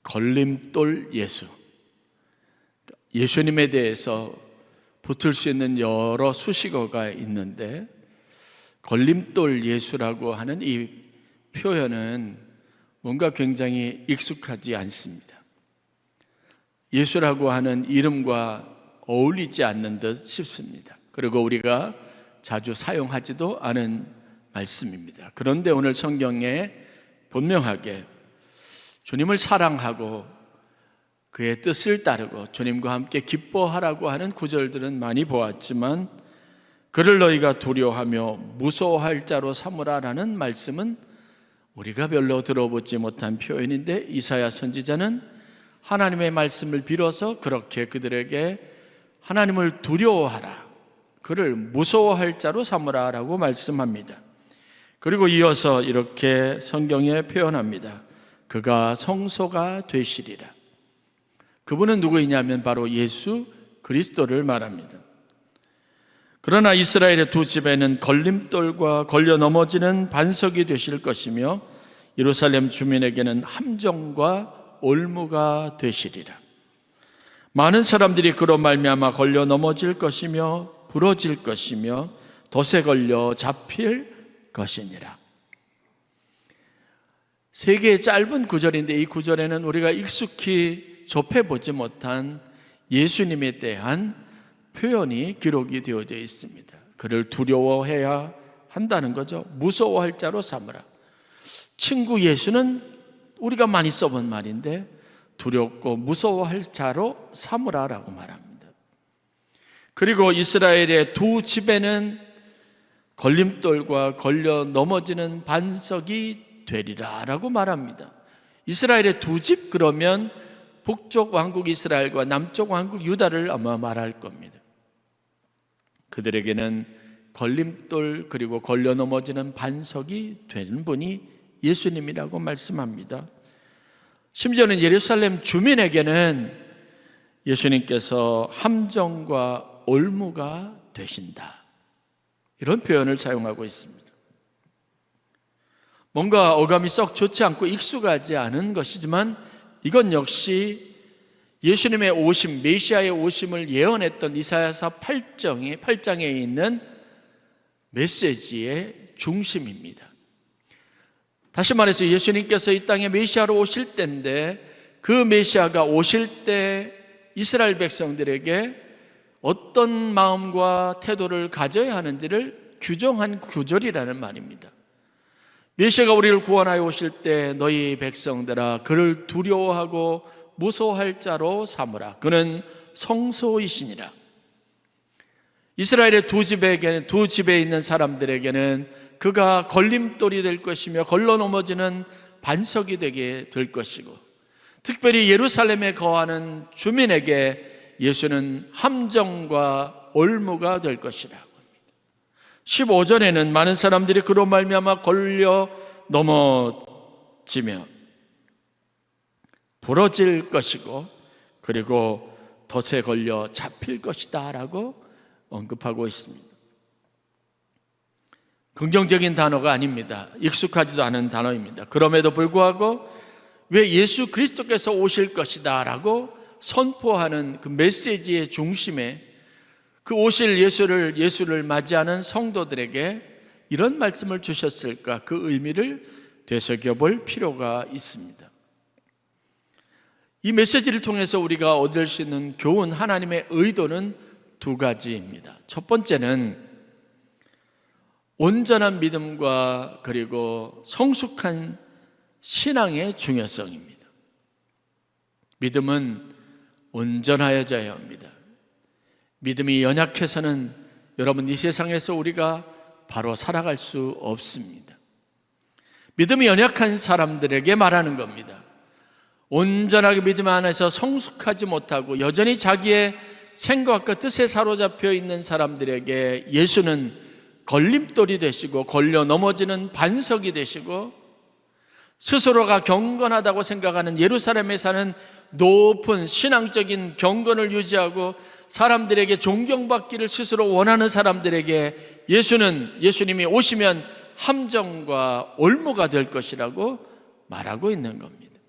걸림돌 예수, 예수님에 대해서 붙을 수 있는 여러 수식어가 있는데 걸림돌 예수라고 하는 이 표현은 뭔가 굉장히 익숙하지 않습니다. 예수라고 하는 이름과 어울리지 않는 듯 싶습니다. 그리고 우리가 자주 사용하지도 않은 말씀입니다. 그런데 오늘 성경에 분명하게 주님을 사랑하고 그의 뜻을 따르고 주님과 함께 기뻐하라고 하는 구절들은 많이 보았지만 그를 너희가 두려워하며 무서워할 자로 삼으라라는 말씀은 우리가 별로 들어보지 못한 표현인데 이사야 선지자는 하나님의 말씀을 빌어서 그렇게 그들에게 하나님을 두려워하라, 그를 무서워할 자로 삼으라라고 말씀합니다. 그리고 이어서 이렇게 성경에 표현합니다. 그가 성소가 되시리라. 그분은 누구이냐면 바로 예수 그리스도를 말합니다. 그러나 이스라엘의 두 집에는 걸림돌과 걸려 넘어지는 반석이 되실 것이며 예루살렘 주민에게는 함정과 올무가 되시리라. 많은 사람들이 그로 말미암아 걸려 넘어질 것이며 부러질 것이며 덫에 걸려 잡힐 것이니라. 세 개의 짧은 구절인데 이 구절에는 우리가 익숙히 접해보지 못한 예수님에 대한 표현이 기록이 되어져 있습니다. 그를 두려워해야 한다는 거죠. 무서워할 자로 삼으라. 친구 예수는 우리가 많이 써본 말인데 두렵고 무서워할 자로 삼으라라고 말합니다. 그리고 이스라엘의 두 집에는 걸림돌과 걸려 넘어지는 반석이 되리라라고 말합니다. 이스라엘의 두 집, 그러면 북쪽 왕국 이스라엘과 남쪽 왕국 유다를 아마 말할 겁니다. 그들에게는 걸림돌 그리고 걸려 넘어지는 반석이 되는 분이 예수님이라고 말씀합니다. 심지어는 예루살렘 주민에게는 예수님께서 함정과 올무가 되신다, 이런 표현을 사용하고 있습니다. 뭔가 어감이 썩 좋지 않고 익숙하지 않은 것이지만 이건 역시 예수님의 오심, 메시아의 오심을 예언했던 이사야서 8장에 있는 메시지의 중심입니다. 다시 말해서 예수님께서 이 땅에 메시아로 오실 때인데 그 메시아가 오실 때 이스라엘 백성들에게 어떤 마음과 태도를 가져야 하는지를 규정한 구절이라는 말입니다. 메시아가 우리를 구원하여 오실 때 너희 백성들아 그를 두려워하고 무서워할 자로 삼으라. 그는 성소이시니라. 이스라엘의 두 집에 있는 사람들에게는 그가 걸림돌이 될 것이며 걸러 넘어지는 반석이 되게 될 것이고, 특별히 예루살렘에 거하는 주민에게 예수는 함정과 올무가 될 것이라고 합니다. 15절에는 많은 사람들이 그로 말미암아 걸려 넘어지며 부러질 것이고 그리고 덫에 걸려 잡힐 것이다 라고 언급하고 있습니다. 긍정적인 단어가 아닙니다. 익숙하지도 않은 단어입니다. 그럼에도 불구하고 왜 예수 그리스도께서 오실 것이다 라고 선포하는 그 메시지의 중심에 그 오실 예수를 맞이하는 성도들에게 이런 말씀을 주셨을까, 그 의미를 되새겨볼 필요가 있습니다. 이 메시지를 통해서 우리가 얻을 수 있는 교훈, 하나님의 의도는 두 가지입니다. 첫 번째는 온전한 믿음과 그리고 성숙한 신앙의 중요성입니다. 믿음은 온전하여져야 합니다. 믿음이 연약해서는 여러분 이 세상에서 우리가 바로 살아갈 수 없습니다. 믿음이 연약한 사람들에게 말하는 겁니다. 온전하게 믿음 안에서 성숙하지 못하고 여전히 자기의 생각과 뜻에 사로잡혀 있는 사람들에게 예수는 걸림돌이 되시고 걸려 넘어지는 반석이 되시고, 스스로가 경건하다고 생각하는 예루살렘에 사는 높은 신앙적인 경건을 유지하고 사람들에게 존경받기를 스스로 원하는 사람들에게 예수님이 오시면 함정과 올무가 될 것이라고 말하고 있는 겁니다.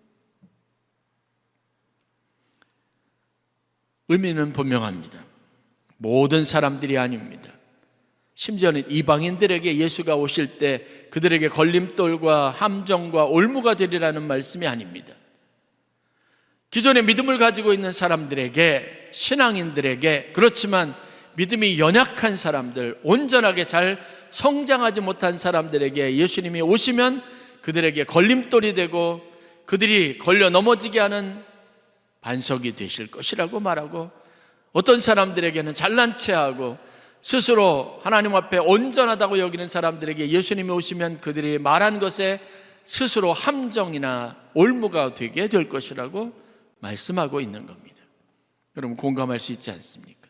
의미는 분명합니다. 모든 사람들이 아닙니다. 심지어는 이방인들에게 예수가 오실 때 그들에게 걸림돌과 함정과 올무가 되리라는 말씀이 아닙니다. 기존에 믿음을 가지고 있는 사람들에게, 신앙인들에게, 그렇지만 믿음이 연약한 사람들, 온전하게 잘 성장하지 못한 사람들에게 예수님이 오시면 그들에게 걸림돌이 되고 그들이 걸려 넘어지게 하는 반석이 되실 것이라고 말하고, 어떤 사람들에게는 잘난 체하고 스스로 하나님 앞에 온전하다고 여기는 사람들에게 예수님이 오시면 그들이 말한 것에 스스로 함정이나 올무가 되게 될 것이라고 말씀하고 있는 겁니다. 여러분 공감할 수 있지 않습니까?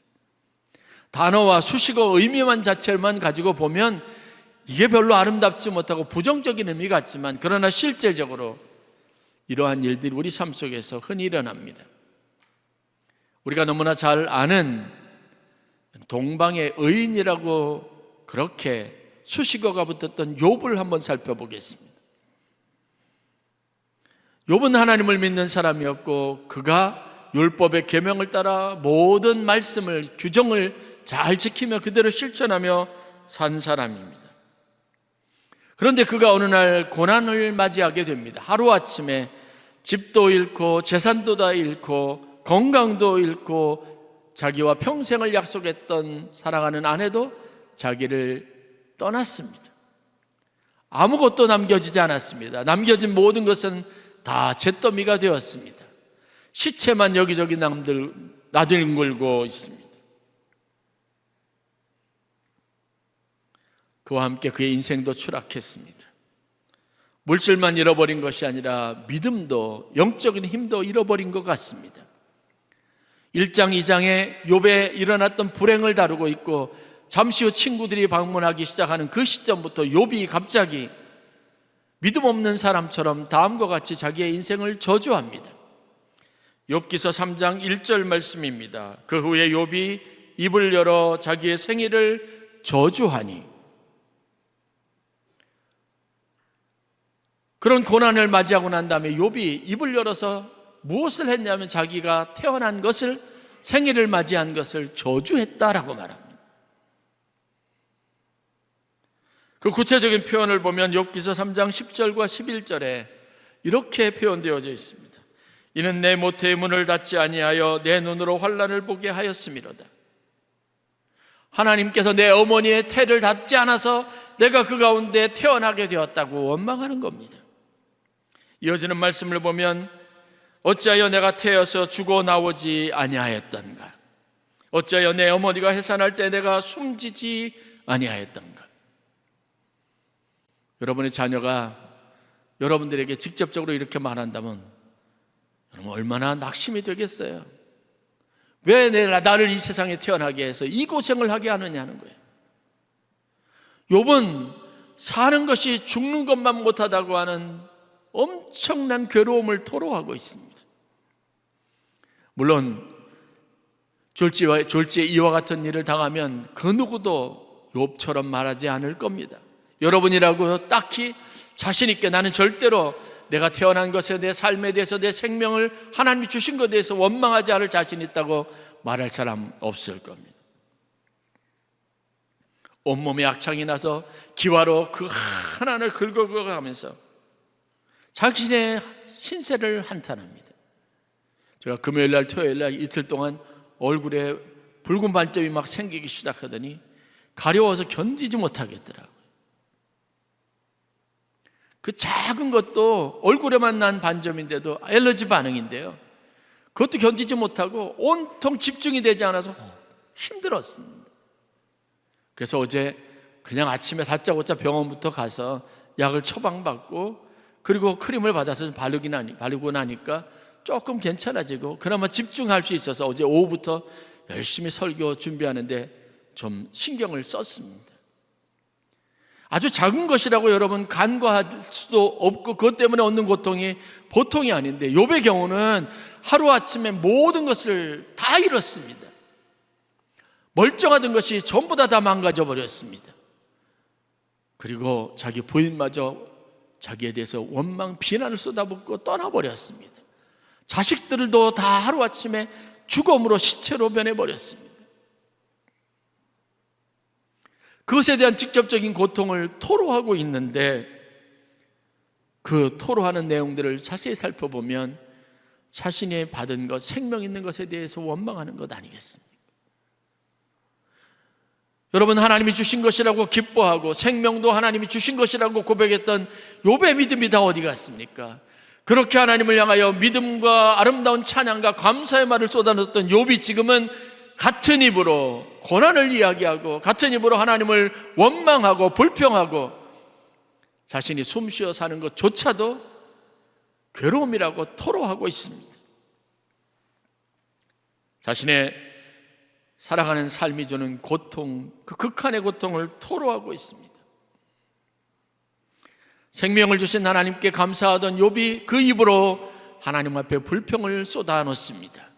단어와 수식어 의미만 자체만 가지고 보면 이게 별로 아름답지 못하고 부정적인 의미 같지만, 그러나 실제적으로 이러한 일들이 우리 삶 속에서 흔히 일어납니다. 우리가 너무나 잘 아는 동방의 의인이라고 그렇게 수식어가 붙었던 욥을 한번 살펴보겠습니다. 욥은 하나님을 믿는 사람이었고 그가 율법의 계명을 따라 모든 말씀을, 규정을 잘 지키며 그대로 실천하며 산 사람입니다. 그런데 그가 어느 날 고난을 맞이하게 됩니다. 하루아침에 집도 잃고 재산도 다 잃고 건강도 잃고 자기와 평생을 약속했던 사랑하는 아내도 자기를 떠났습니다. 아무것도 남겨지지 않았습니다. 남겨진 모든 것은 다 잿더미가 되었습니다. 시체만 여기저기 나뒹굴고 있습니다. 그와 함께 그의 인생도 추락했습니다. 물질만 잃어버린 것이 아니라 믿음도, 영적인 힘도 잃어버린 것 같습니다. 1장, 2장에 욥에 일어났던 불행을 다루고 있고, 잠시 후 친구들이 방문하기 시작하는 그 시점부터 욥이 갑자기 믿음 없는 사람처럼 다음과 같이 자기의 인생을 저주합니다. 욥기서 3장 1절 말씀입니다. 그 후에 욥이 입을 열어 자기의 생일을 저주하니, 그런 고난을 맞이하고 난 다음에 욥이 입을 열어서 무엇을 했냐면 자기가 태어난 것을, 생일을 맞이한 것을 저주했다라고 말합니다. 그 구체적인 표현을 보면 욥기서 3장 10절과 11절에 이렇게 표현되어져 있습니다. 이는 내 모태의 문을 닫지 아니하여 내 눈으로 환난을 보게 하였음이로다. 하나님께서 내 어머니의 태를 닫지 않아서 내가 그 가운데 태어나게 되었다고 원망하는 겁니다. 이어지는 말씀을 보면 어찌하여 내가 태어서 죽어 나오지 아니하였던가? 어찌하여 내 어머니가 해산할 때 내가 숨지지 아니하였던가? 여러분의 자녀가 여러분들에게 직접적으로 이렇게 말한다면 여러분 얼마나 낙심이 되겠어요? 왜 나를 이 세상에 태어나게 해서 이 고생을 하게 하느냐는 거예요. 욥은 사는 것이 죽는 것만 못하다고 하는 엄청난 괴로움을 토로하고 있습니다. 물론 졸지에 이와 같은 일을 당하면 그 누구도 욥처럼 말하지 않을 겁니다. 여러분이라고 딱히 자신 있게 나는 절대로 내가 태어난 것에, 내 삶에 대해서, 내 생명을 하나님이 주신 것에 대해서 원망하지 않을 자신 있다고 말할 사람 없을 겁니다. 온몸에 악창이 나서 기와로 그 하나를 긁어가면서 자신의 신세를 한탄합니다. 제가 금요일날, 토요일날 이틀 동안 얼굴에 붉은 반점이 막 생기기 시작하더니 가려워서 견디지 못하겠더라고요. 그 작은 것도 얼굴에만 난 반점인데도 알러지 반응인데요, 그것도 견디지 못하고 온통 집중이 되지 않아서 힘들었습니다. 그래서 어제 그냥 아침에 다짜고짜 병원부터 가서 약을 처방받고 그리고 크림을 받아서 바르고 나니까 조금 괜찮아지고 그나마 집중할 수 있어서 어제 오후부터 열심히 설교 준비하는데 좀 신경을 썼습니다. 아주 작은 것이라고 여러분 간과할 수도 없고 그것 때문에 얻는 고통이 보통이 아닌데, 욥의 경우는 하루아침에 모든 것을 다 잃었습니다. 멀쩡하던 것이 전부 다 망가져 버렸습니다. 그리고 자기 부인마저 자기에 대해서 원망, 비난을 쏟아붓고 떠나버렸습니다. 자식들도 다 하루아침에 죽음으로 시체로 변해버렸습니다. 그것에 대한 직접적인 고통을 토로하고 있는데 그 토로하는 내용들을 자세히 살펴보면 자신이 받은 것, 생명 있는 것에 대해서 원망하는 것 아니겠습니까? 여러분, 하나님이 주신 것이라고 기뻐하고 생명도 하나님이 주신 것이라고 고백했던 욥의 믿음이 다 어디 갔습니까? 그렇게 하나님을 향하여 믿음과 아름다운 찬양과 감사의 말을 쏟아냈던 욥이 지금은 같은 입으로 고난을 이야기하고 같은 입으로 하나님을 원망하고 불평하고 자신이 숨쉬어 사는 것조차도 괴로움이라고 토로하고 있습니다. 자신의 살아가는 삶이 주는 고통, 그 극한의 고통을 토로하고 있습니다. 생명을 주신 하나님께 감사하던 욥이 그 입으로 하나님 앞에 불평을 쏟아놓습니다.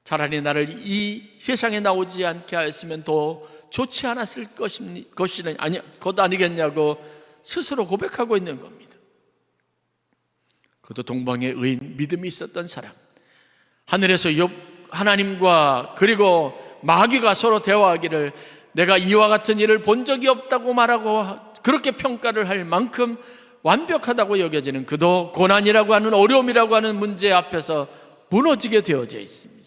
차라리 나를 이 세상에 나오지 않게 하였으면 더 좋지 않았을 것 아니겠냐고 스스로 고백하고 있는 겁니다. 그것도 동방의 의인, 믿음이 있었던 사람, 하늘에서 하나님과 그리고 마귀가 서로 대화하기를 내가 이와 같은 일을 본 적이 없다고 말하고 그렇게 평가를 할 만큼 완벽하다고 여겨지는 그도 고난이라고 하는, 어려움이라고 하는 문제 앞에서 무너지게 되어져 있습니다.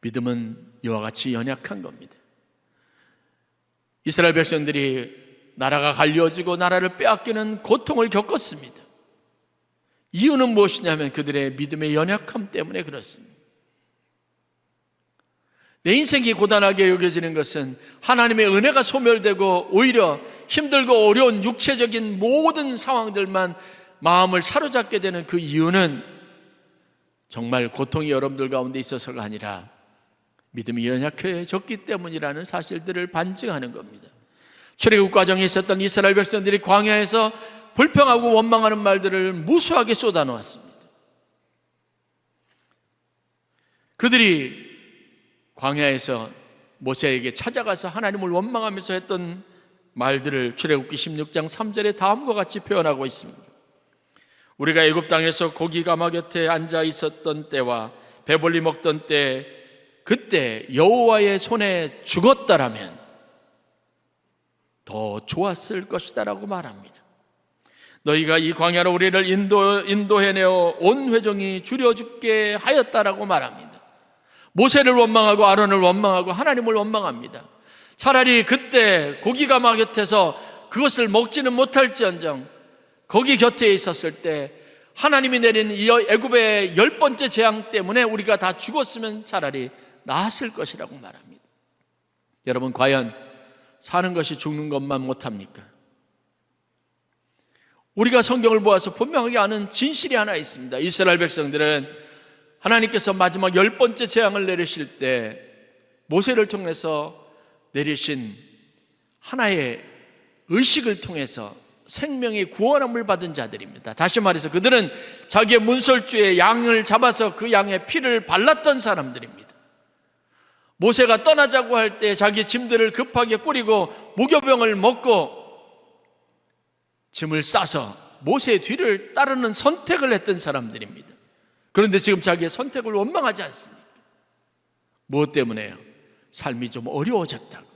믿음은 이와 같이 연약한 겁니다. 이스라엘 백성들이 나라가 갈려지고 나라를 빼앗기는 고통을 겪었습니다. 이유는 무엇이냐면 그들의 믿음의 연약함 때문에 그렇습니다. 내 인생이 고단하게 여겨지는 것은 하나님의 은혜가 소멸되고 오히려 힘들고 어려운 육체적인 모든 상황들만 마음을 사로잡게 되는 그 이유는 정말 고통이 여러분들 가운데 있어서가 아니라 믿음이 연약해졌기 때문이라는 사실들을 반증하는 겁니다. 출애굽 과정에 있었던 이스라엘 백성들이 광야에서 불평하고 원망하는 말들을 무수하게 쏟아놓았습니다. 그들이 광야에서 모세에게 찾아가서 하나님을 원망하면서 했던 말들을 출애굽기 16장 3절에 다음과 같이 표현하고 있습니다. 우리가 애굽 땅에서 고기 가마 곁에 앉아 있었던 때와 배불리 먹던 때 그때 여호와의 손에 죽었다라면 더 좋았을 것이다라고 말합니다. 너희가 이 광야로 우리를 인도해내어 온 회종이 줄여 죽게 하였다라고 말합니다. 모세를 원망하고 아론을 원망하고 하나님을 원망합니다. 차라리 그때 고기 가마 곁에서 그것을 먹지는 못할지언정 거기 곁에 있었을 때 하나님이 내린 이 애굽의 10번째 재앙 때문에 우리가 다 죽었으면 차라리 나았을 것이라고 말합니다. 여러분, 과연 사는 것이 죽는 것만 못합니까? 우리가 성경을 보아서 분명하게 아는 진실이 하나 있습니다. 이스라엘 백성들은 하나님께서 마지막 10번째 재앙을 내리실 때 모세를 통해서 내리신 하나의 의식을 통해서 생명의 구원함을 받은 자들입니다. 다시 말해서 그들은 자기의 문설주에 양을 잡아서 그 양의 피를 발랐던 사람들입니다. 모세가 떠나자고 할 때 자기 짐들을 급하게 꾸리고 무교병을 먹고 짐을 싸서 모세의 뒤를 따르는 선택을 했던 사람들입니다. 그런데 지금 자기의 선택을 원망하지 않습니까? 무엇 때문에요? 삶이 좀 어려워졌다고,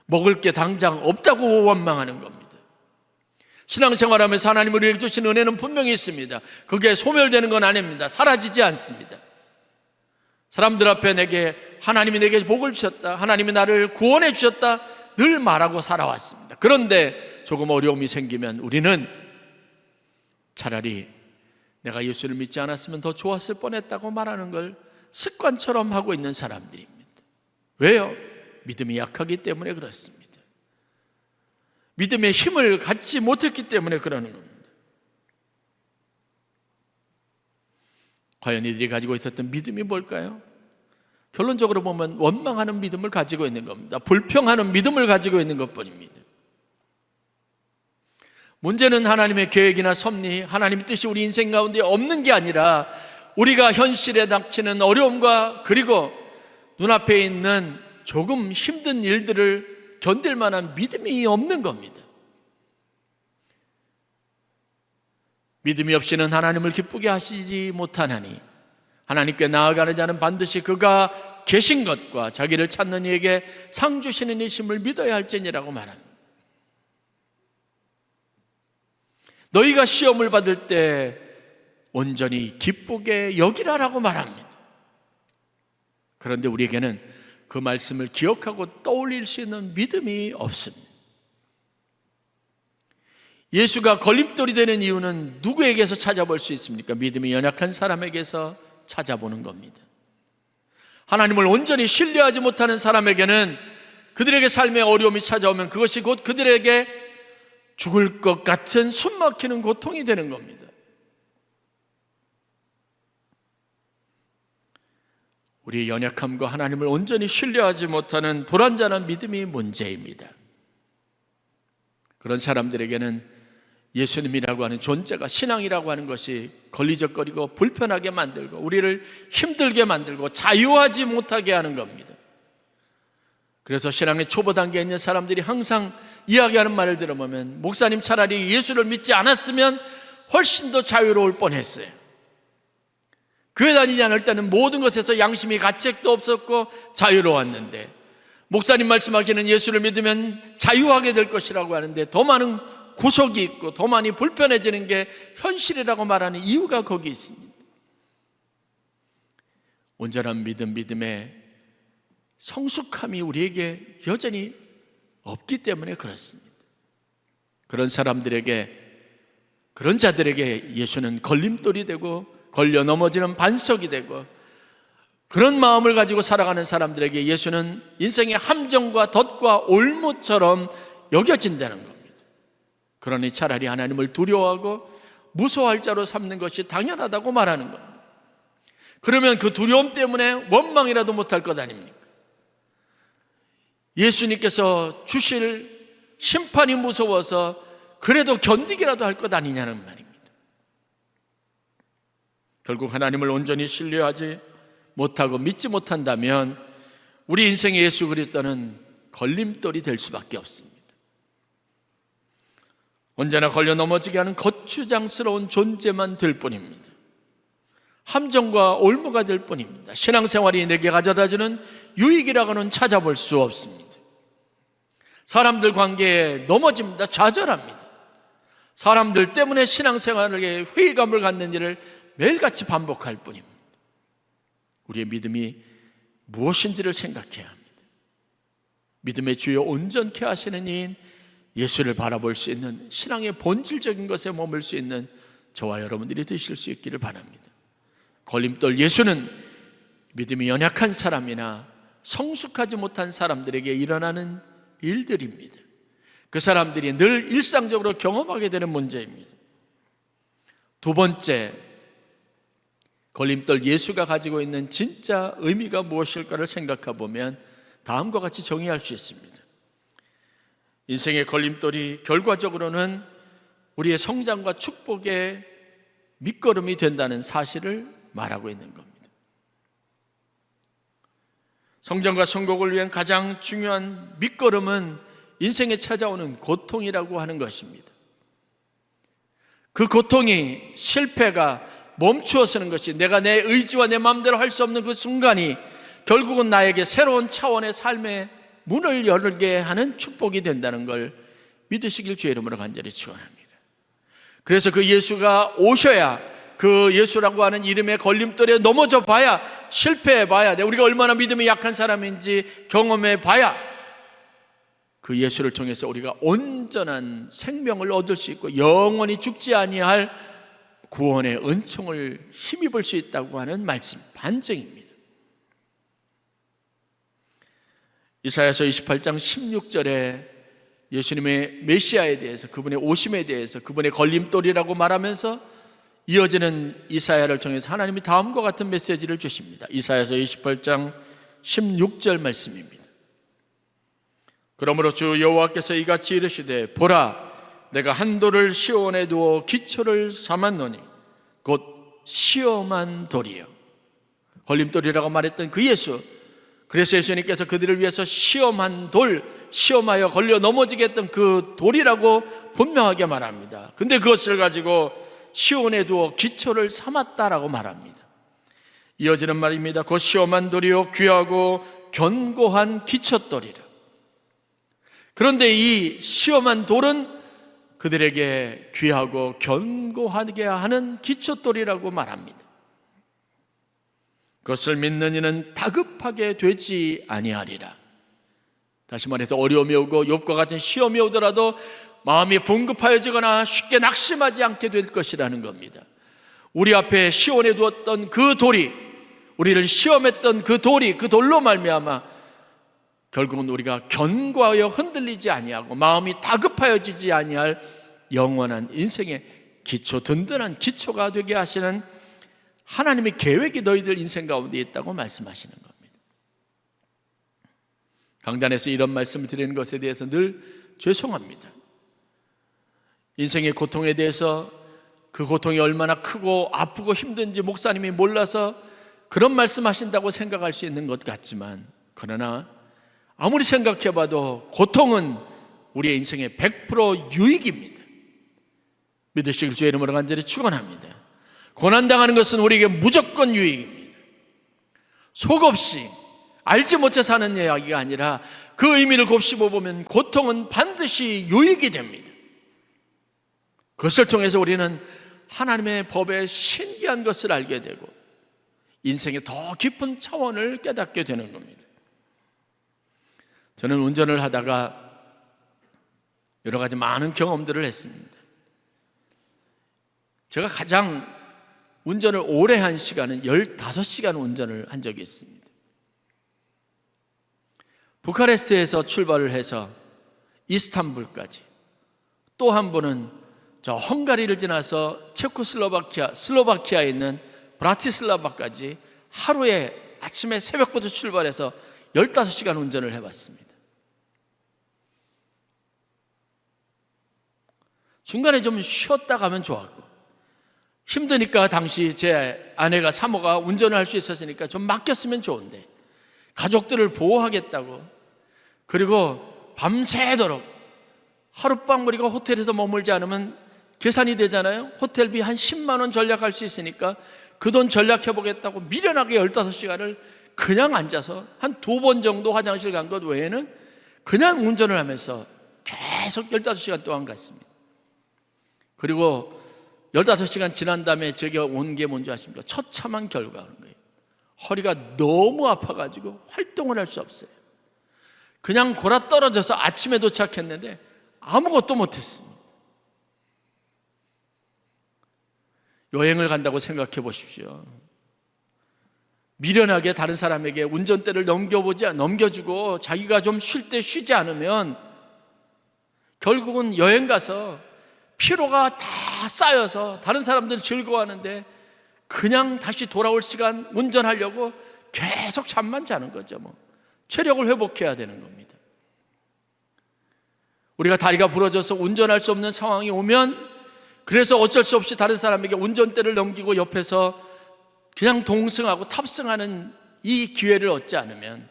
먹을 게 당장 없다고 원망하는 겁니다. 신앙생활하면서 하나님 우리에게 주신 은혜는 분명히 있습니다. 그게 소멸되는 건 아닙니다. 사라지지 않습니다. 사람들 앞에 하나님이 내게 복을 주셨다, 하나님이 나를 구원해 주셨다 늘 말하고 살아왔습니다. 그런데 조금 어려움이 생기면 우리는 차라리 내가 예수를 믿지 않았으면 더 좋았을 뻔했다고 말하는 걸 습관처럼 하고 있는 사람들입니다. 왜요? 믿음이 약하기 때문에 그렇습니다. 믿음의 힘을 갖지 못했기 때문에 그러는 겁니다. 과연 이들이 가지고 있었던 믿음이 뭘까요? 결론적으로 보면 원망하는 믿음을 가지고 있는 겁니다. 불평하는 믿음을 가지고 있는 것뿐입니다. 문제는 하나님의 계획이나 섭리, 하나님의 뜻이 우리 인생 가운데 없는 게 아니라 우리가 현실에 닥치는 어려움과 그리고 눈앞에 있는 조금 힘든 일들을 견딜 만한 믿음이 없는 겁니다. 믿음이 없이는 하나님을 기쁘게 하시지 못하나니 하나님께 나아가는 자는 반드시 그가 계신 것과 자기를 찾는 이에게 상 주시는 이심을 믿어야 할지니라고 말합니다. 너희가 시험을 받을 때 온전히 기쁘게 여기라라고 말합니다. 그런데 우리에게는 그 말씀을 기억하고 떠올릴 수 있는 믿음이 없습니다. 예수가 걸림돌이 되는 이유는 누구에게서 찾아볼 수 있습니까? 믿음이 연약한 사람에게서 찾아보는 겁니다. 하나님을 온전히 신뢰하지 못하는 사람에게는 그들에게 삶의 어려움이 찾아오면 그것이 곧 그들에게 죽을 것 같은 숨막히는 고통이 되는 겁니다. 우리의 연약함과 하나님을 온전히 신뢰하지 못하는 불완전한 믿음이 문제입니다. 그런 사람들에게는 예수님이라고 하는 존재가, 신앙이라고 하는 것이 걸리적거리고 불편하게 만들고 우리를 힘들게 만들고 자유하지 못하게 하는 겁니다. 그래서 신앙의 초보 단계에 있는 사람들이 항상 이야기하는 말을 들어보면 목사님 차라리 예수를 믿지 않았으면 훨씬 더 자유로울 뻔했어요. 교회 다니지 않을 때는 모든 것에서 양심이 가책도 없었고 자유로웠는데 목사님 말씀하기는 예수를 믿으면 자유하게 될 것이라고 하는데 더 많은 구속이 있고 더 많이 불편해지는 게 현실이라고 말하는 이유가 거기 있습니다. 온전한 믿음의 성숙함이 우리에게 여전히 없기 때문에 그렇습니다. 그런 사람들에게, 그런 자들에게 예수는 걸림돌이 되고 걸려 넘어지는 반석이 되고, 그런 마음을 가지고 살아가는 사람들에게 예수는 인생의 함정과 덫과 올무처럼 여겨진다는 겁니다. 그러니 차라리 하나님을 두려워하고 무서워할 자로 삼는 것이 당연하다고 말하는 겁니다. 그러면 그 두려움 때문에 원망이라도 못할 것 아닙니까? 예수님께서 주실 심판이 무서워서 그래도 견디기라도 할 것 아니냐는 말입니다. 결국 하나님을 온전히 신뢰하지 못하고 믿지 못한다면 우리 인생의 예수 그리스도는 걸림돌이 될 수밖에 없습니다. 언제나 걸려 넘어지게 하는 거추장스러운 존재만 될 뿐입니다. 함정과 올무가 될 뿐입니다. 신앙생활이 내게 가져다주는 유익이라고는 찾아볼 수 없습니다. 사람들 관계에 넘어집니다. 좌절합니다. 사람들 때문에 신앙생활에 회의감을 갖는 일을 매일같이 반복할 뿐입니다. 우리의 믿음이 무엇인지를 생각해야 합니다. 믿음의 주요 온전케 하시는 이인 예수를 바라볼 수 있는, 신앙의 본질적인 것에 머물 수 있는 저와 여러분들이 되실 수 있기를 바랍니다. 걸림돌 예수는 믿음이 연약한 사람이나 성숙하지 못한 사람들에게 일어나는 일들입니다. 그 사람들이 늘 일상적으로 경험하게 되는 문제입니다. 두 번째, 걸림돌 예수가 가지고 있는 진짜 의미가 무엇일까를 생각해 보면 다음과 같이 정의할 수 있습니다. 인생의 걸림돌이 결과적으로는 우리의 성장과 축복의 밑거름이 된다는 사실을 말하고 있는 겁니다. 성장과 성공을 위한 가장 중요한 밑거름은 인생에 찾아오는 고통이라고 하는 것입니다. 그 고통이, 실패가 멈추어서는 것이, 내가 내 의지와 내 마음대로 할 수 없는 그 순간이 결국은 나에게 새로운 차원의 삶의 문을 열게 하는 축복이 된다는 걸 믿으시길 주의 이름으로 간절히 축원합니다. 그래서 그 예수가 오셔야, 그 예수라고 하는 이름의 걸림돌에 넘어져 봐야, 실패해 봐야, 우리가 얼마나 믿음이 약한 사람인지 경험해 봐야 그 예수를 통해서 우리가 온전한 생명을 얻을 수 있고 영원히 죽지 아니할 구원의 은총을 힘입을 수 있다고 하는 말씀, 반증입니다. 이사야서 28장 16절에 예수님의 메시아에 대해서, 그분의 오심에 대해서, 그분의 걸림돌이라고 말하면서 이어지는 이사야를 통해서 하나님이 다음과 같은 메시지를 주십니다. 이사야서 28장 16절 말씀입니다. 그러므로 주 여호와께서 이같이 이르시되, 보라, 내가 한 돌을 시온에 두어 기초를 삼았노니 곧 시험한 돌이요. 걸림돌이라고 말했던 그 예수, 그래서 예수님께서 그들을 위해서 시험한 돌, 시험하여 걸려 넘어지게 했던 그 돌이라고 분명하게 말합니다. 근데 그것을 가지고 시온에 두어 기초를 삼았다라고 말합니다. 이어지는 말입니다. 곧 시험한 돌이요 귀하고 견고한 기초돌이라. 그런데 이 시험한 돌은 그들에게 귀하고 견고하게 하는 기초돌이라고 말합니다. 그것을 믿는 이는 다급하게 되지 아니하리라. 다시 말해서 어려움이 오고 욥과 같은 시험이 오더라도 마음이 봉급하여지거나 쉽게 낙심하지 않게 될 것이라는 겁니다. 우리 앞에 시온에 두었던 그 돌이, 우리를 시험했던 그 돌이, 그 돌로 말미암아 결국은 우리가 견고하여 흔들리지 아니하고 마음이 다급하여지지 아니할 영원한 인생의 기초, 든든한 기초가 되게 하시는 하나님의 계획이 너희들 인생 가운데 있다고 말씀하시는 겁니다. 강단에서 이런 말씀을 드리는 것에 대해서 늘 죄송합니다. 인생의 고통에 대해서 그 고통이 얼마나 크고 아프고 힘든지 목사님이 몰라서 그런 말씀하신다고 생각할 수 있는 것 같지만, 그러나 아무리 생각해봐도 고통은 우리의 인생의 100% 유익입니다. 믿으시길 주의 이름으로 간절히 축원합니다. 고난당하는 것은 우리에게 무조건 유익입니다. 속없이 알지 못해서 하는 이야기가 아니라 그 의미를 곱씹어 보면 고통은 반드시 유익이 됩니다. 그것을 통해서 우리는 하나님의 법의 신기한 것을 알게 되고 인생의 더 깊은 차원을 깨닫게 되는 겁니다. 저는 운전을 하다가 여러 가지 많은 경험들을 했습니다. 제가 가장 운전을 오래 한 시간은 15시간 운전을 한 적이 있습니다. 부카레스트에서 출발을 해서 이스탄불까지, 또 한 번은 저 헝가리를 지나서 슬로바키아에 있는 브라티슬라바까지 하루에 아침에 새벽부터 출발해서 15시간 운전을 해봤습니다. 중간에 좀 쉬었다 가면 좋았고, 힘드니까 당시 제 아내가 사모가 운전을 할 수 있었으니까 좀 맡겼으면 좋은데, 가족들을 보호하겠다고, 그리고 밤새도록 하룻밤 우리가 호텔에서 머물지 않으면 계산이 되잖아요. 호텔비 한 10만 원 전략할 수 있으니까 그 돈 전략해보겠다고 미련하게 15시간을 그냥 앉아서 한 2번 정도 화장실 간 것 외에는 그냥 운전을 하면서 계속 15시간 동안 갔습니다. 그리고 15시간 지난 다음에 제가 온 게 뭔지 아십니까? 처참한 결과가 온 거예요. 허리가 너무 아파가지고 활동을 할 수 없어요. 그냥 골아 떨어져서 아침에 도착했는데 아무것도 못했습니다. 여행을 간다고 생각해 보십시오. 미련하게 다른 사람에게 운전대를 넘겨주고 자기가 좀 쉴 때 쉬지 않으면 결국은 여행 가서 피로가 다 쌓여서 다른 사람들은 즐거워하는데 그냥 다시 돌아올 시간 운전하려고 계속 잠만 자는 거죠. 체력을 회복해야 되는 겁니다. 우리가 다리가 부러져서 운전할 수 없는 상황이 오면, 그래서 어쩔 수 없이 다른 사람에게 운전대를 넘기고 옆에서 그냥 동승하고 탑승하는 이 기회를 얻지 않으면,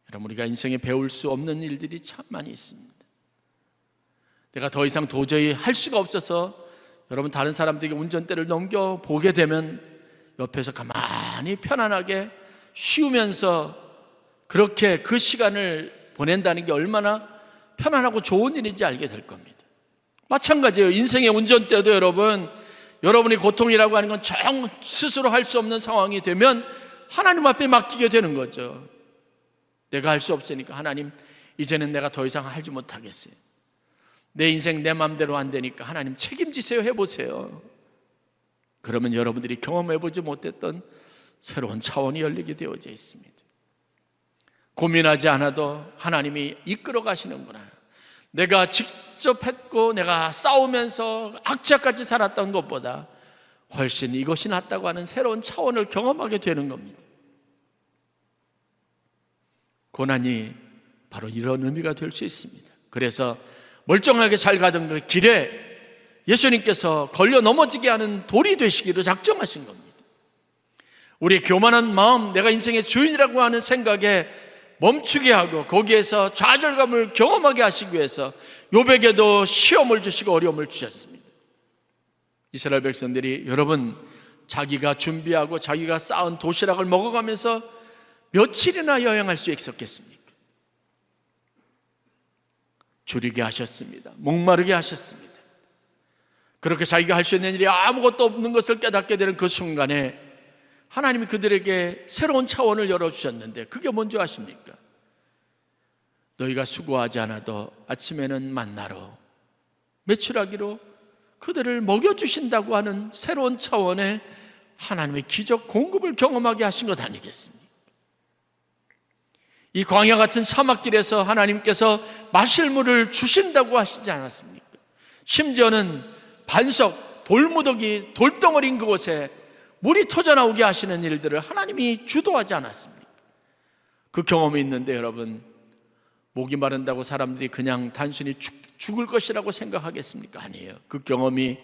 여러분, 우리가 인생에 배울 수 없는 일들이 참 많이 있습니다. 내가 더 이상 도저히 할 수가 없어서 여러분 다른 사람들에게 운전대를 넘겨보게 되면 옆에서 가만히 편안하게 쉬우면서 그렇게 그 시간을 보낸다는 게 얼마나 편안하고 좋은 일인지 알게 될 겁니다. 마찬가지예요. 인생의 운전대도 여러분이 고통이라고 하는 건 정 스스로 할 수 없는 상황이 되면 하나님 앞에 맡기게 되는 거죠. 내가 할 수 없으니까 하나님, 이제는 내가 더 이상 하지 못하겠어요. 내 인생 내 마음대로 안 되니까 하나님 책임지세요 해보세요. 그러면 여러분들이 경험해보지 못했던 새로운 차원이 열리게 되어져 있습니다. 고민하지 않아도 하나님이 이끌어 가시는구나. 내가 직접 했고 내가 싸우면서 악착같이 살았던 것보다 훨씬 이것이 낫다고 하는 새로운 차원을 경험하게 되는 겁니다. 고난이 바로 이런 의미가 될 수 있습니다. 그래서 멀쩡하게 잘 가던 그 길에 예수님께서 걸려 넘어지게 하는 돌이 되시기로 작정하신 겁니다. 우리의 교만한 마음, 내가 인생의 주인이라고 하는 생각에 멈추게 하고 거기에서 좌절감을 경험하게 하시기 위해서 욥에게도 시험을 주시고 어려움을 주셨습니다. 이스라엘 백성들이 여러분 자기가 준비하고 자기가 쌓은 도시락을 먹어가면서 며칠이나 여행할 수 있었겠습니까? 줄이게 하셨습니다. 목마르게 하셨습니다. 그렇게 자기가 할 수 있는 일이 아무것도 없는 것을 깨닫게 되는 그 순간에 하나님이 그들에게 새로운 차원을 열어주셨는데 그게 뭔지 아십니까? 너희가 수고하지 않아도 아침에는 만나로 매출하기로 그들을 먹여주신다고 하는 새로운 차원의 하나님의 기적 공급을 경험하게 하신 것 아니겠습니까? 이 광야 같은 사막길에서 하나님께서 마실 물을 주신다고 하시지 않았습니까? 심지어는 반석, 돌무더기, 돌덩어리인 그곳에 물이 터져나오게 하시는 일들을 하나님이 주도하지 않았습니까? 그 경험이 있는데 여러분, 목이 마른다고 사람들이 그냥 단순히 죽을 것이라고 생각하겠습니까? 아니에요. 그 경험이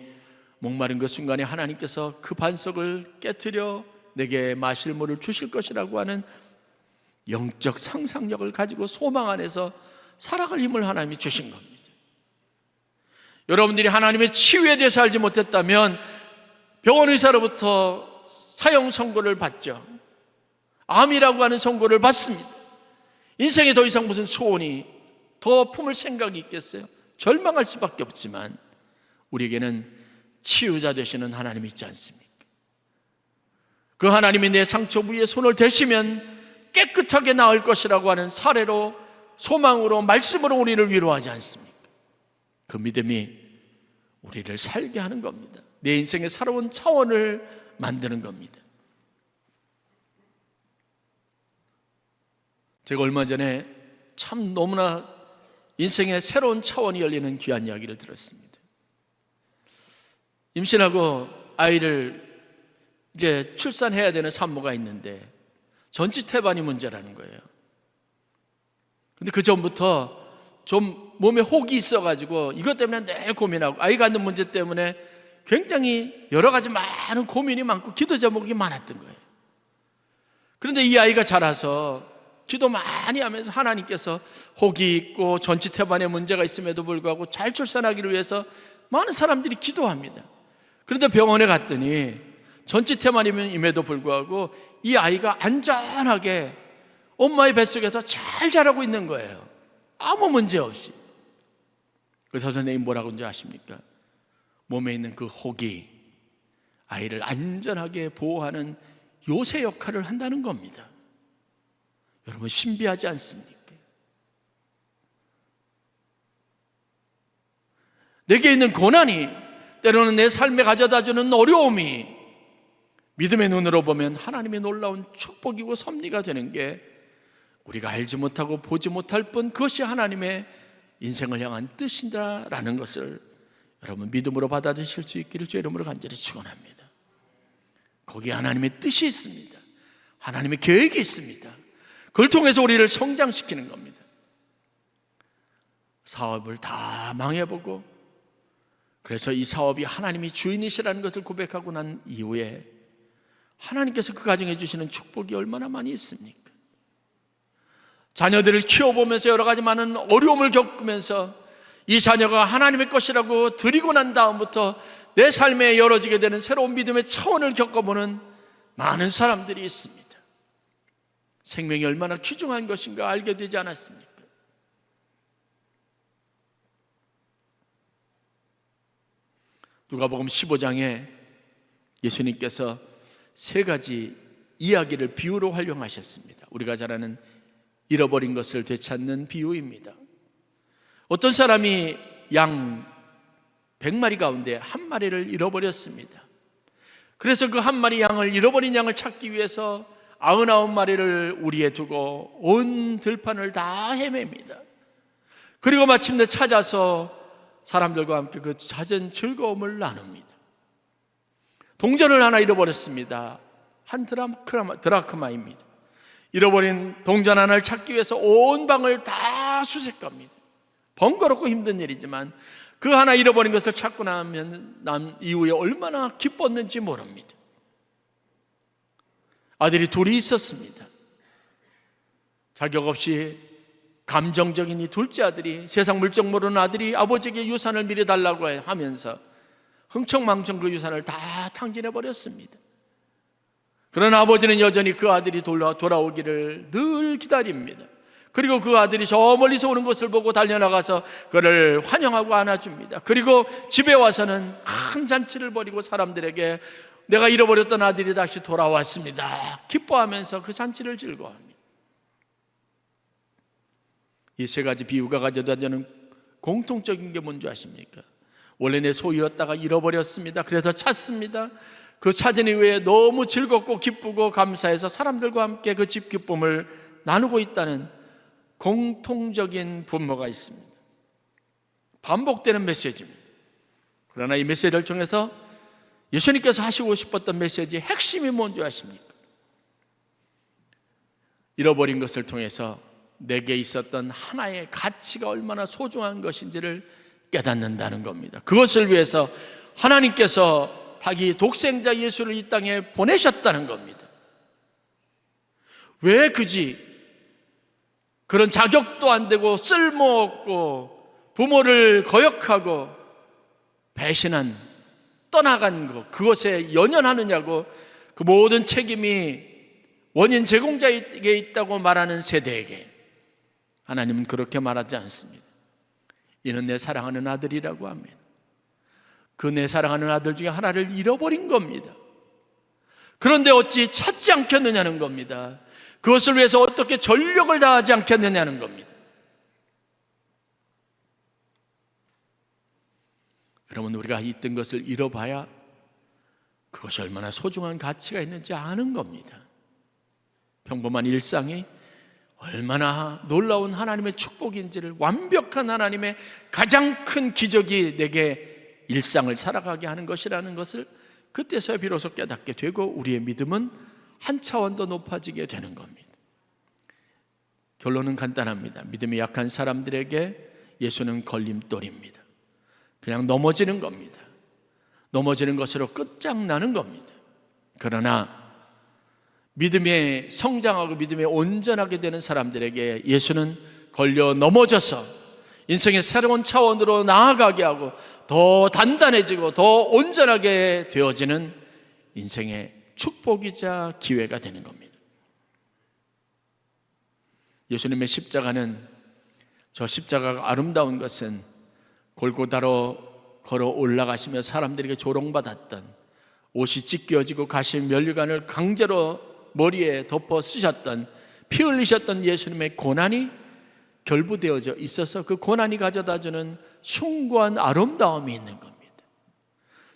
목마른 그 순간에 하나님께서 그 반석을 깨트려 내게 마실 물을 주실 것이라고 하는 영적 상상력을 가지고 소망 안에서 살아갈 힘을 하나님이 주신 겁니다. 여러분들이 하나님의 치유에 대해서 알지 못했다면 병원 의사로부터 사형 선고를 받죠. 암이라고 하는 선고를 받습니다. 인생에 더 이상 무슨 소원이 더 품을 생각이 있겠어요? 절망할 수밖에 없지만 우리에게는 치유자 되시는 하나님이 있지 않습니까? 그 하나님이 내 상처 부위에 손을 대시면 깨끗하게 나을 것이라고 하는 사례로, 소망으로, 말씀으로 우리를 위로하지 않습니까? 그 믿음이 우리를 살게 하는 겁니다. 내 인생의 새로운 차원을 만드는 겁니다. 제가 얼마 전에 참 너무나 인생의 새로운 차원이 열리는 귀한 이야기를 들었습니다. 임신하고 아이를 이제 출산해야 되는 산모가 있는데 전치태반이 문제라는 거예요. 근데 그 전부터 좀 몸에 혹이 있어가지고 이것 때문에 늘 고민하고 아이 갖는 문제 때문에 굉장히 여러 가지 많은 고민이 많고 기도 제목이 많았던 거예요. 그런데 이 아이가 자라서 기도 많이 하면서 하나님께서 혹이 있고 전치태반에 문제가 있음에도 불구하고 잘 출산하기를 위해서 많은 사람들이 기도합니다. 그런데 병원에 갔더니 전치태반임에도 불구하고 이 아이가 안전하게 엄마의 뱃속에서 잘 자라고 있는 거예요. 아무 문제 없이. 그래서 선생님이 뭐라고 하는지 아십니까? 몸에 있는 그 혹이 아이를 안전하게 보호하는 요새 역할을 한다는 겁니다. 여러분, 신비하지 않습니까? 내게 있는 고난이, 때로는 내 삶에 가져다주는 어려움이 믿음의 눈으로 보면 하나님의 놀라운 축복이고 섭리가 되는 게 우리가 알지 못하고 보지 못할 뿐 그것이 하나님의 인생을 향한 뜻이다라는 것을 여러분 믿음으로 받아들이실 수 있기를 주의 이름으로 간절히 축원합니다. 거기에 하나님의 뜻이 있습니다. 하나님의 계획이 있습니다. 그걸 통해서 우리를 성장시키는 겁니다. 사업을 다 망해보고 그래서 이 사업이 하나님이 주인이시라는 것을 고백하고 난 이후에 하나님께서 그 가정에 주시는 축복이 얼마나 많이 있습니까? 자녀들을 키워보면서 여러 가지 많은 어려움을 겪으면서 이 자녀가 하나님의 것이라고 드리고 난 다음부터 내 삶에 열어지게 되는 새로운 믿음의 차원을 겪어보는 많은 사람들이 있습니다. 생명이 얼마나 귀중한 것인가 알게 되지 않았습니까? 누가복음 15장에 예수님께서 세 가지 이야기를 비유로 활용하셨습니다. 우리가 잘 아는 잃어버린 것을 되찾는 비유입니다. 어떤 사람이 양 100마리 가운데 한 마리를 잃어버렸습니다. 그래서 그 한 마리 양을, 잃어버린 양을 찾기 위해서 99마리를 우리에 두고 온 들판을 다 헤맵니다. 그리고 마침내 찾아서 사람들과 함께 그 잦은 즐거움을 나눕니다. 동전을 하나 잃어버렸습니다. 한 드라크마입니다. 잃어버린 동전 하나를 찾기 위해서 온 방을 다 수색합니다. 번거롭고 힘든 일이지만 그 하나 잃어버린 것을 찾고 난 이후에 얼마나 기뻤는지 모릅니다. 아들이 둘이 있었습니다. 자격 없이 감정적인 이 둘째 아들이, 세상 물정 모르는 아들이 아버지에게 유산을 미리 달라고 하면서 흥청망청 그 유산을 다 탕진해 버렸습니다. 그러나 아버지는 여전히 그 아들이 돌아오기를 늘 기다립니다. 그리고 그 아들이 저 멀리서 오는 것을 보고 달려나가서 그를 환영하고 안아줍니다. 그리고 집에 와서는 큰 잔치를 벌이고 사람들에게 내가 잃어버렸던 아들이 다시 돌아왔습니다 기뻐하면서 그 잔치를 즐거워합니다. 이 세 가지 비유가 가져다주는 공통적인 게 뭔지 아십니까? 원래 내 소유였다가 잃어버렸습니다. 그래서 찾습니다. 그 찾은 이후에 너무 즐겁고 기쁘고 감사해서 사람들과 함께 그 집 기쁨을 나누고 있다는 공통적인 분모가 있습니다. 반복되는 메시지입니다. 그러나 이 메시지를 통해서 예수님께서 하시고 싶었던 메시지의 핵심이 뭔지 아십니까? 잃어버린 것을 통해서 내게 있었던 하나의 가치가 얼마나 소중한 것인지를 깨닫는다는 겁니다. 그것을 위해서 하나님께서 자기 독생자 예수를 이 땅에 보내셨다는 겁니다. 왜 굳이 그런 자격도 안 되고 쓸모없고 부모를 거역하고 배신한 떠나간 것, 그것에 연연하느냐고, 그 모든 책임이 원인 제공자에게 있다고 말하는 세대에게 하나님은 그렇게 말하지 않습니다. 이는 내 사랑하는 아들이라고 합니다. 그 내 사랑하는 아들 중에 하나를 잃어버린 겁니다. 그런데 어찌 찾지 않겠느냐는 겁니다. 그것을 위해서 어떻게 전력을 다하지 않겠느냐는 겁니다. 여러분, 우리가 있던 것을 잃어봐야 그것이 얼마나 소중한 가치가 있는지 아는 겁니다. 평범한 일상이 얼마나 놀라운 하나님의 축복인지를, 완벽한 하나님의 가장 큰 기적이 내게 일상을 살아가게 하는 것이라는 것을 그때서야 비로소 깨닫게 되고 우리의 믿음은 한 차원 더 높아지게 되는 겁니다. 결론은 간단합니다. 믿음이 약한 사람들에게 예수는 걸림돌입니다. 그냥 넘어지는 겁니다. 넘어지는 것으로 끝장나는 겁니다. 그러나 믿음에 성장하고 믿음에 온전하게 되는 사람들에게 예수는 걸려 넘어져서 인생의 새로운 차원으로 나아가게 하고 더 단단해지고 더 온전하게 되어지는 인생의 축복이자 기회가 되는 겁니다. 예수님의 십자가는, 저 십자가가 아름다운 것은 골고다로 걸어 올라가시며 사람들에게 조롱받았던, 옷이 찢겨지고 가신 면류관을 강제로 머리에 덮어 쓰셨던, 피 흘리셨던 예수님의 고난이 결부되어져 있어서 그 고난이 가져다주는 숭고한 아름다움이 있는 겁니다.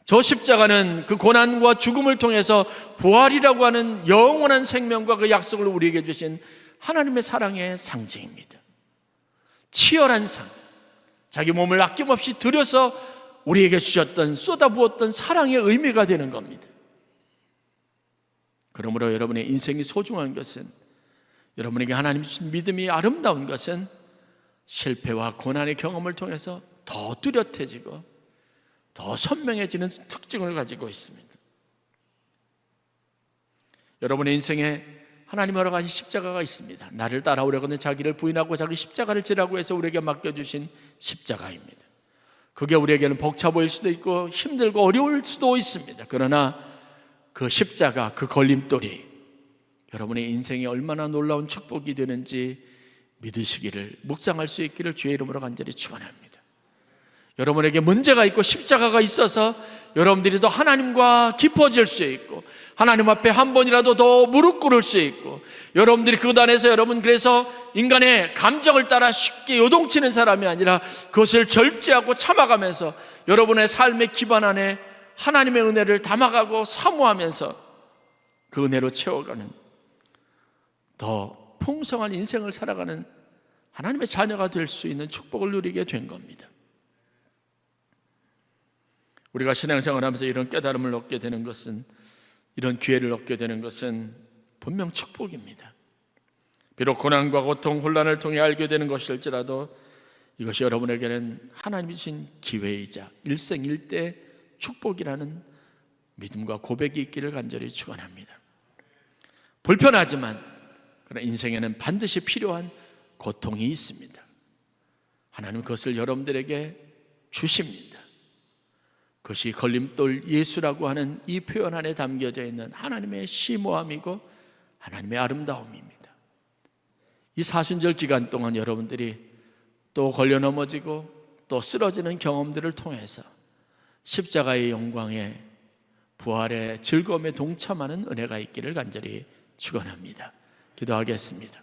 저 십자가는 그 고난과 죽음을 통해서 부활이라고 하는 영원한 생명과 그 약속을 우리에게 주신 하나님의 사랑의 상징입니다. 치열한 상, 자기 몸을 아낌없이 들여서 우리에게 주셨던, 쏟아부었던 사랑의 의미가 되는 겁니다. 그러므로 여러분의 인생이 소중한 것은, 여러분에게 하나님 주신 믿음이 아름다운 것은 실패와 고난의 경험을 통해서 더 뚜렷해지고 더 선명해지는 특징을 가지고 있습니다. 여러분의 인생에 하나님 여러 가지 십자가가 있습니다. 나를 따라오려거든 자기를 부인하고 자기 십자가를 지라고 해서 우리에게 맡겨주신 십자가입니다. 그게 우리에게는 벅차 보일 수도 있고 힘들고 어려울 수도 있습니다. 그러나 그 십자가, 그 걸림돌이 여러분의 인생에 얼마나 놀라운 축복이 되는지 믿으시기를, 묵상할 수 있기를 주의 이름으로 간절히 축원합니다. 여러분에게 문제가 있고 십자가가 있어서 여러분들이 더 하나님과 깊어질 수 있고 하나님 앞에 한 번이라도 더 무릎 꿇을 수 있고, 여러분들이 그 단에서 여러분 그래서 인간의 감정을 따라 쉽게 요동치는 사람이 아니라 그것을 절제하고 참아가면서 여러분의 삶의 기반 안에 하나님의 은혜를 담아가고 사모하면서 그 은혜로 채워가는 더 풍성한 인생을 살아가는 하나님의 자녀가 될 수 있는 축복을 누리게 된 겁니다. 우리가 신앙생활을 하면서 이런 깨달음을 얻게 되는 것은, 이런 기회를 얻게 되는 것은 분명 축복입니다. 비록 고난과 고통, 혼란을 통해 알게 되는 것일지라도 이것이 여러분에게는 하나님이 주신 기회이자 일생일대 축복이라는 믿음과 고백이 있기를 간절히 축원합니다. 불편하지만 그러나 인생에는 반드시 필요한 고통이 있습니다. 하나님은 그것을 여러분들에게 주십니다. 그것이 걸림돌 예수라고 하는 이 표현 안에 담겨져 있는 하나님의 심오함이고 하나님의 아름다움입니다. 이 사순절 기간 동안 여러분들이 또 걸려 넘어지고 또 쓰러지는 경험들을 통해서 십자가의 영광에 부활의 즐거움에 동참하는 은혜가 있기를 간절히 축원합니다. 기도하겠습니다.